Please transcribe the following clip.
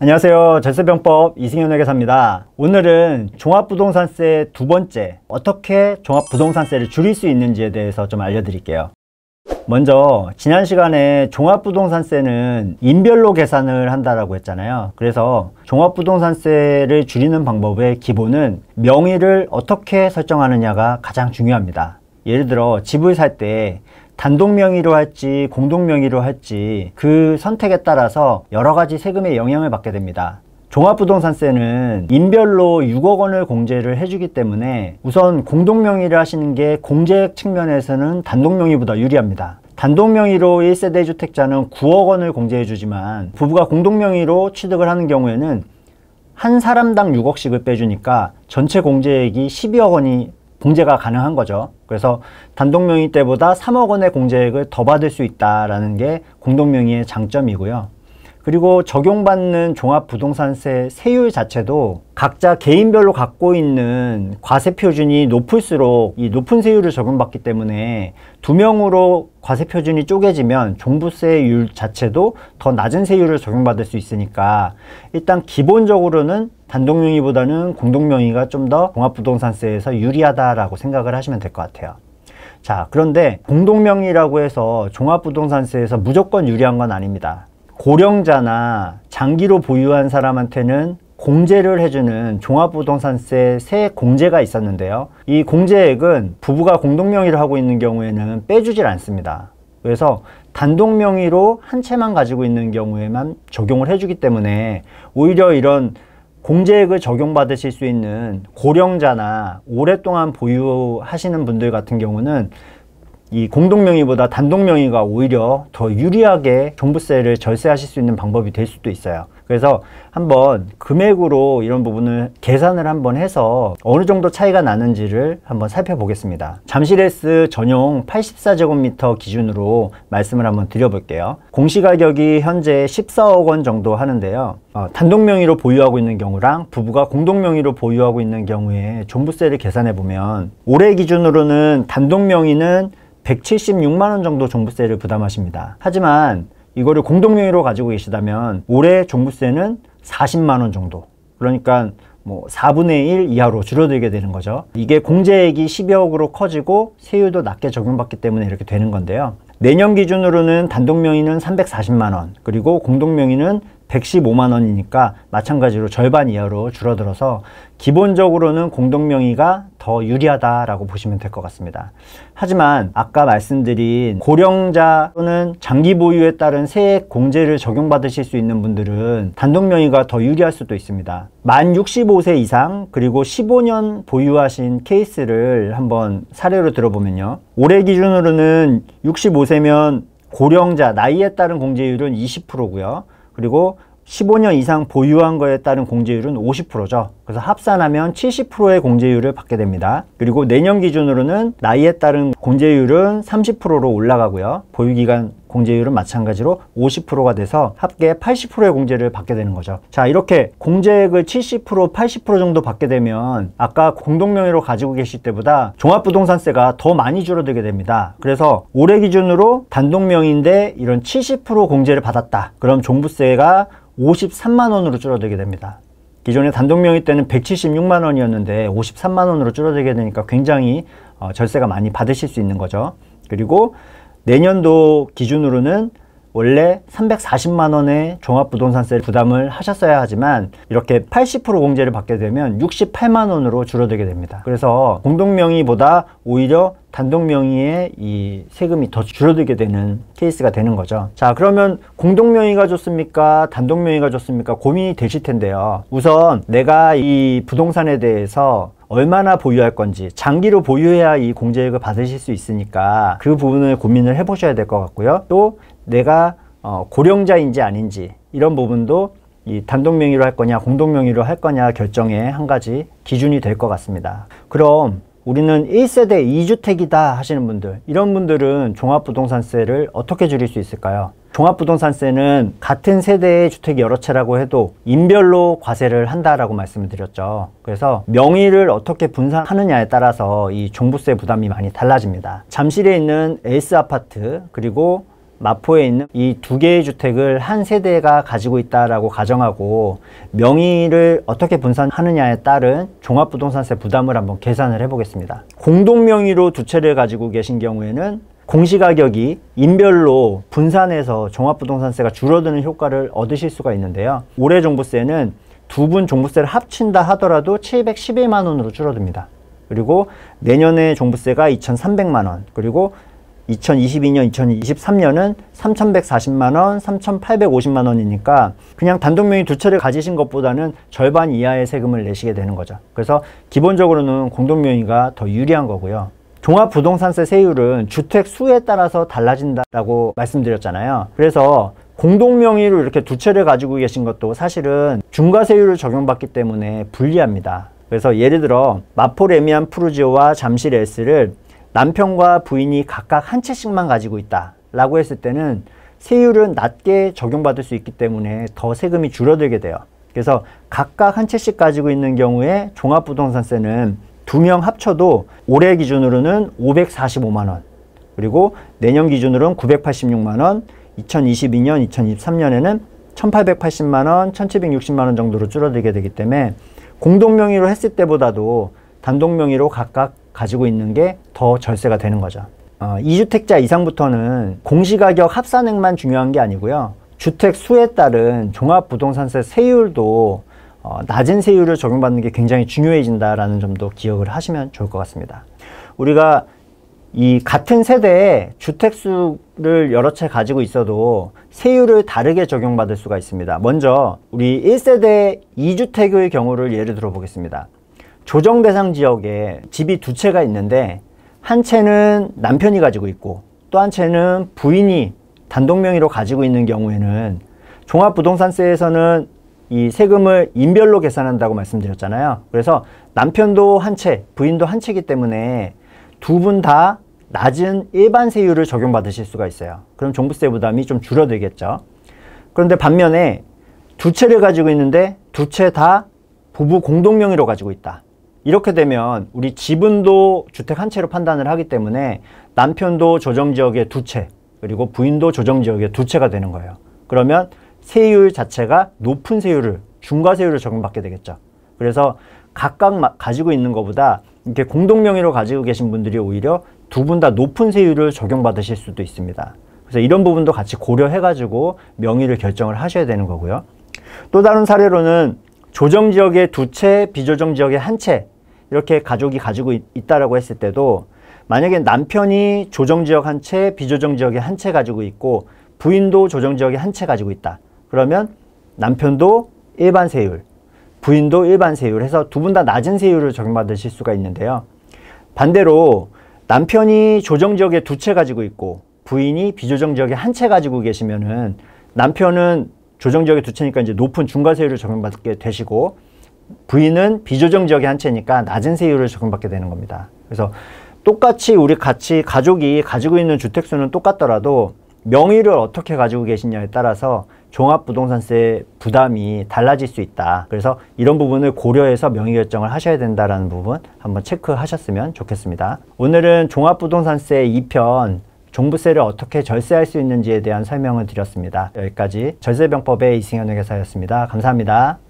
안녕하세요. 절세병법 이승현 회계사입니다. 오늘은 종합부동산세 두 번째, 어떻게 종합부동산세를 줄일 수 있는지에 대해서 좀 알려드릴게요. 먼저 지난 시간에 종합부동산세는 인별로 계산을 한다라고 했잖아요. 그래서 종합부동산세를 줄이는 방법의 기본은 명의를 어떻게 설정하느냐가 가장 중요합니다. 예를 들어 집을 살 때 단독 명의로 할지 공동 명의로 할지 그 선택에 따라서 여러 가지 세금의 영향을 받게 됩니다. 종합부동산세는 인별로 6억 원을 공제를 해주기 때문에 우선 공동 명의를 하시는 게 공제액 측면에서는 단독 명의보다 유리합니다. 단독 명의로 1세대 주택자는 9억 원을 공제해 주지만 부부가 공동 명의로 취득을 하는 경우에는 한 사람당 6억씩을 빼주니까 전체 공제액이 12억 원이 공제가 가능한 거죠. 그래서 단독명의 때보다 3억 원의 공제액을 더 받을 수 있다는 게 공동명의의 장점이고요. 그리고 적용받는 종합부동산세 세율 자체도 각자 개인별로 갖고 있는 과세표준이 높을수록 이 높은 세율을 적용받기 때문에 두 명으로 과세표준이 쪼개지면 종부세율 자체도 더 낮은 세율을 적용받을 수 있으니까 일단 기본적으로는 단독명의보다는 공동명의가 좀 더 종합부동산세에서 유리하다라고 생각을 하시면 될 것 같아요. 자, 그런데 공동명의라고 해서 종합부동산세에서 무조건 유리한 건 아닙니다. 고령자나 장기로 보유한 사람한테는 공제를 해주는 종합부동산세 세액 공제가 있었는데요. 이 공제액은 부부가 공동명의를 하고 있는 경우에는 빼주질 않습니다. 그래서 단독명의로 한 채만 가지고 있는 경우에만 적용을 해주기 때문에 오히려 이런 공제액을 적용받으실 수 있는 고령자나 오랫동안 보유하시는 분들 같은 경우는 이 공동명의보다 단독명의가 오히려 더 유리하게 종부세를 절세하실 수 있는 방법이 될 수도 있어요. 그래서 한번 금액으로 이런 부분을 계산을 한번 해서 어느 정도 차이가 나는지를 한번 살펴보겠습니다. 잠실S 전용 84제곱미터 기준으로 말씀을 한번 드려볼게요. 공시가격이 현재 14억 원 정도 하는데요. 단독명의로 보유하고 있는 경우랑 부부가 공동명의로 보유하고 있는 경우에 종부세를 계산해 보면 올해 기준으로는 단독명의는 176만 원 정도 종부세를 부담하십니다. 하지만 이거를 공동명의로 가지고 계시다면 올해 종부세는 40만 원 정도, 그러니까 뭐 4분의 1 이하로 줄어들게 되는 거죠. 이게 공제액이 12억으로 커지고 세율도 낮게 적용받기 때문에 이렇게 되는 건데요. 내년 기준으로는 단독명의는 340만 원, 그리고 공동명의는 115만 원이니까 마찬가지로 절반 이하로 줄어들어서 기본적으로는 공동명의가 더 유리하다라고 보시면 될 것 같습니다. 하지만 아까 말씀드린 고령자 또는 장기 보유에 따른 세액 공제를 적용받으실 수 있는 분들은 단독명의가 더 유리할 수도 있습니다. 만 65세 이상 그리고 15년 보유하신 케이스를 한번 사례로 들어보면요. 올해 기준으로는 65세면 고령자 나이에 따른 공제율은 20%고요. 그리고 15년 이상 보유한 거에 따른 공제율은 50%죠. 그래서 합산하면 70%의 공제율을 받게 됩니다. 그리고 내년 기준으로는 나이에 따른 공제율은 30%로 올라가고요. 보유기간 공제율은 마찬가지로 50%가 돼서 합계 80%의 공제를 받게 되는 거죠. 자, 이렇게 공제액을 70%, 80% 정도 받게 되면 아까 공동명의로 가지고 계실 때보다 종합부동산세가 더 많이 줄어들게 됩니다. 그래서 올해 기준으로 단독명의인데 이런 70% 공제를 받았다. 그럼 종부세가 53만 원으로 줄어들게 됩니다. 기존에 단독명의 때는 176만 원이었는데 53만 원으로 줄어들게 되니까 굉장히 절세가 많이 받으실 수 있는 거죠. 그리고 내년도 기준으로는 원래 340만 원의 종합부동산세를 부담을 하셨어야 하지만 이렇게 80% 공제를 받게 되면 68만 원으로 줄어들게 됩니다. 그래서 공동명의보다 오히려 단독명의의 이 세금이 더 줄어들게 되는 케이스가 되는 거죠. 자, 그러면 공동명의가 좋습니까? 단독명의가 좋습니까? 고민이 되실 텐데요. 우선 내가 이 부동산에 대해서 얼마나 보유할 건지, 장기로 보유해야 이 공제액을 받으실 수 있으니까 그 부분을 고민을 해보셔야 될 것 같고요. 또 내가 고령자인지 아닌지 이런 부분도 이 단독명의로 할 거냐 공동명의로 할 거냐 결정의 한 가지 기준이 될 것 같습니다. 그럼 우리는 1세대 2주택이다 하시는 분들, 이런 분들은 종합부동산세를 어떻게 줄일 수 있을까요? 종합부동산세는 같은 세대의 주택이 여러 채라고 해도 인별로 과세를 한다라고 말씀을 드렸죠. 그래서 명의를 어떻게 분산하느냐에 따라서 이 종부세 부담이 많이 달라집니다. 잠실에 있는 에이스아파트, 그리고 마포에 있는 이 두 개의 주택을 한 세대가 가지고 있다라고 가정하고 명의를 어떻게 분산하느냐에 따른 종합부동산세 부담을 한번 계산을 해보겠습니다. 공동명의로 두 채를 가지고 계신 경우에는 공시가격이 인별로 분산해서 종합부동산세가 줄어드는 효과를 얻으실 수가 있는데요. 올해 종부세는 두 분 종부세를 합친다 하더라도 711만 원으로 줄어듭니다. 그리고 내년에 종부세가 2,300만 원, 그리고 2022년, 2023년은 3,140만 원, 3,850만 원이니까 그냥 단독명의 두 채를 가지신 것보다는 절반 이하의 세금을 내시게 되는 거죠. 그래서 기본적으로는 공동명의가 더 유리한 거고요. 종합부동산세 세율은 주택 수에 따라서 달라진다라고 말씀드렸잖아요. 그래서 공동명의로 이렇게 두 채를 가지고 계신 것도 사실은 중과세율을 적용받기 때문에 불리합니다. 그래서 예를 들어 마포 레미안 푸르지오와 잠실 S를 남편과 부인이 각각 한 채씩만 가지고 있다 라고 했을 때는 세율은 낮게 적용받을 수 있기 때문에 더 세금이 줄어들게 돼요. 그래서 각각 한 채씩 가지고 있는 경우에 종합부동산세는 두 명 합쳐도 올해 기준으로는 545만 원, 그리고 내년 기준으로는 986만 원, 2022년, 2023년에는 1880만 원, 1760만 원 정도로 줄어들게 되기 때문에 공동명의로 했을 때보다도 단독명의로 각각 가지고 있는 게 더 절세가 되는 거죠. 2주택자 이상부터는 공시가격 합산액만 중요한 게 아니고요. 주택 수에 따른 종합부동산세 세율도 낮은 세율을 적용받는 게 굉장히 중요해진다라는 점도 기억을 하시면 좋을 것 같습니다. 우리가 이 같은 세대에 주택수를 여러 채 가지고 있어도 세율을 다르게 적용받을 수가 있습니다. 먼저 우리 1세대 2주택의 경우를 예를 들어 보겠습니다. 조정 대상 지역에 집이 두 채가 있는데 한 채는 남편이 가지고 있고 또 한 채는 부인이 단독명의로 가지고 있는 경우에는 종합부동산세에서는 이 세금을 인별로 계산한다고 말씀드렸잖아요. 그래서 남편도 한 채, 부인도 한 채이기 때문에 두 분 다 낮은 일반 세율을 적용받으실 수가 있어요. 그럼 종부세 부담이 좀 줄어들겠죠. 그런데 반면에 두 채를 가지고 있는데 두 채 다 부부 공동명의로 가지고 있다. 이렇게 되면 우리 지분도 주택 한 채로 판단을 하기 때문에 남편도 조정지역에 두 채, 그리고 부인도 조정지역에 두 채가 되는 거예요. 그러면 세율 자체가 높은 세율을, 중과세율을 적용받게 되겠죠. 그래서 각각 가지고 있는 것보다 이렇게 공동명의로 가지고 계신 분들이 오히려 두 분 다 높은 세율을 적용받으실 수도 있습니다. 그래서 이런 부분도 같이 고려해가지고 명의를 결정을 하셔야 되는 거고요. 또 다른 사례로는 조정지역에 두 채, 비조정지역에 한 채 이렇게 가족이 가지고 있다라고 했을 때도 만약에 남편이 조정지역 한 채, 비조정지역에 한 채 가지고 있고 부인도 조정지역에 한 채 가지고 있다. 그러면 남편도 일반 세율, 부인도 일반 세율 해서 두 분 다 낮은 세율을 적용받으실 수가 있는데요. 반대로 남편이 조정지역에 두 채 가지고 있고 부인이 비조정지역에 한 채 가지고 계시면은 남편은 조정지역에 두 채니까 이제 높은 중과세율을 적용받게 되시고 부인은 비조정지역에 한 채니까 낮은 세율을 적용받게 되는 겁니다. 그래서 똑같이 우리 같이 가족이 가지고 있는 주택수는 똑같더라도 명의를 어떻게 가지고 계시냐에 따라서 종합부동산세 부담이 달라질 수 있다. 그래서 이런 부분을 고려해서 명의 결정을 하셔야 된다는 부분 한번 체크하셨으면 좋겠습니다. 오늘은 종합부동산세 2편 종부세를 어떻게 절세할 수 있는지에 대한 설명을 드렸습니다. 여기까지 절세병법의 이승현 회계사였습니다. 감사합니다.